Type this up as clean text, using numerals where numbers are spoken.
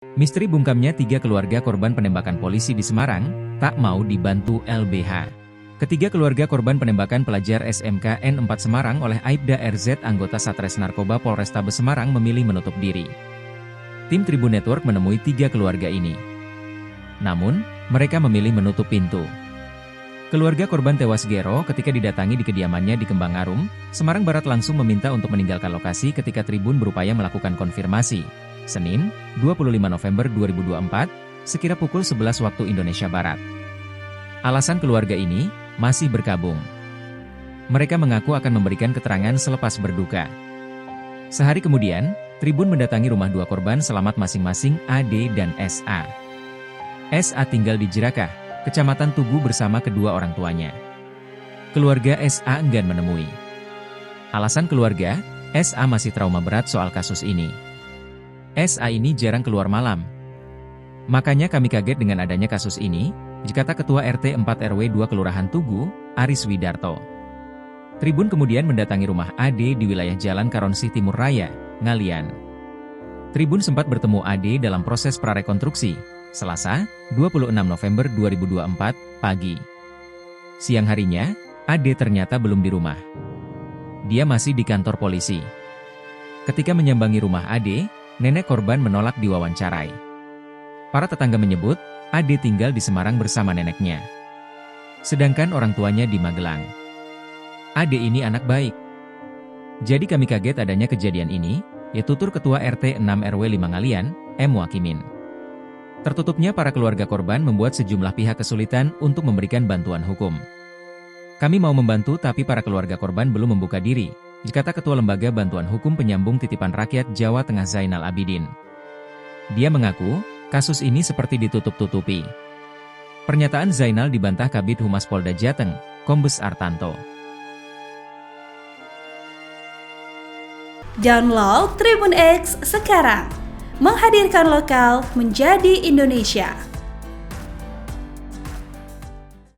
Misteri bungkamnya 3 keluarga korban penembakan polisi di Semarang, tak mau dibantu LBH. Ketiga keluarga korban penembakan pelajar SMK N4 Semarang oleh Aibda RZ anggota Satres Narkoba Polrestabes Semarang memilih menutup diri. Tim Tribun Network menemui 3 keluarga ini. Namun, mereka memilih menutup pintu. Keluarga korban tewas Gero ketika didatangi di kediamannya di Kembang Arum, Semarang Barat langsung meminta untuk meninggalkan lokasi ketika Tribun berupaya melakukan konfirmasi. Senin, 25 November 2024, sekira pukul 11 waktu Indonesia Barat. Alasan keluarga ini masih berkabung. Mereka mengaku akan memberikan keterangan selepas berduka. Sehari kemudian, Tribun mendatangi rumah 2 korban selamat masing-masing AD dan SA. SA tinggal di Jerakah, Kecamatan Tugu bersama kedua orang tuanya. Keluarga SA enggan menemui. Alasan keluarga, SA masih trauma berat soal kasus ini. SA ini jarang keluar malam. Makanya kami kaget dengan adanya kasus ini, kata Ketua RT 4 RW 2 Kelurahan Tugu, Aris Widarto. Tribun kemudian mendatangi rumah AD di wilayah Jalan Karonsih Timur Raya, Ngalian. Tribun sempat bertemu AD dalam proses prarekonstruksi, Selasa, 26 November 2024, pagi. Siang harinya, AD ternyata belum di rumah. Dia masih di kantor polisi. Ketika menyambangi rumah AD, nenek korban menolak diwawancarai. Para tetangga menyebut, AD tinggal di Semarang bersama neneknya. Sedangkan orang tuanya di Magelang. AD ini anak baik. Jadi kami kaget adanya kejadian ini, ya tutur Ketua RT 6 RW 5 Ngalian, M. Wakimin. Tertutupnya para keluarga korban membuat sejumlah pihak kesulitan untuk memberikan bantuan hukum. Kami mau membantu tapi para keluarga korban belum membuka diri, kata Ketua Lembaga Bantuan Hukum Penyambung Titipan Rakyat Jawa Tengah Zainal Abidin. Dia mengaku, kasus ini seperti ditutup-tutupi. Pernyataan Zainal dibantah Kabid Humas Polda Jateng, Kombes Artanto. Download Tribun X sekarang, menghadirkan lokal menjadi Indonesia.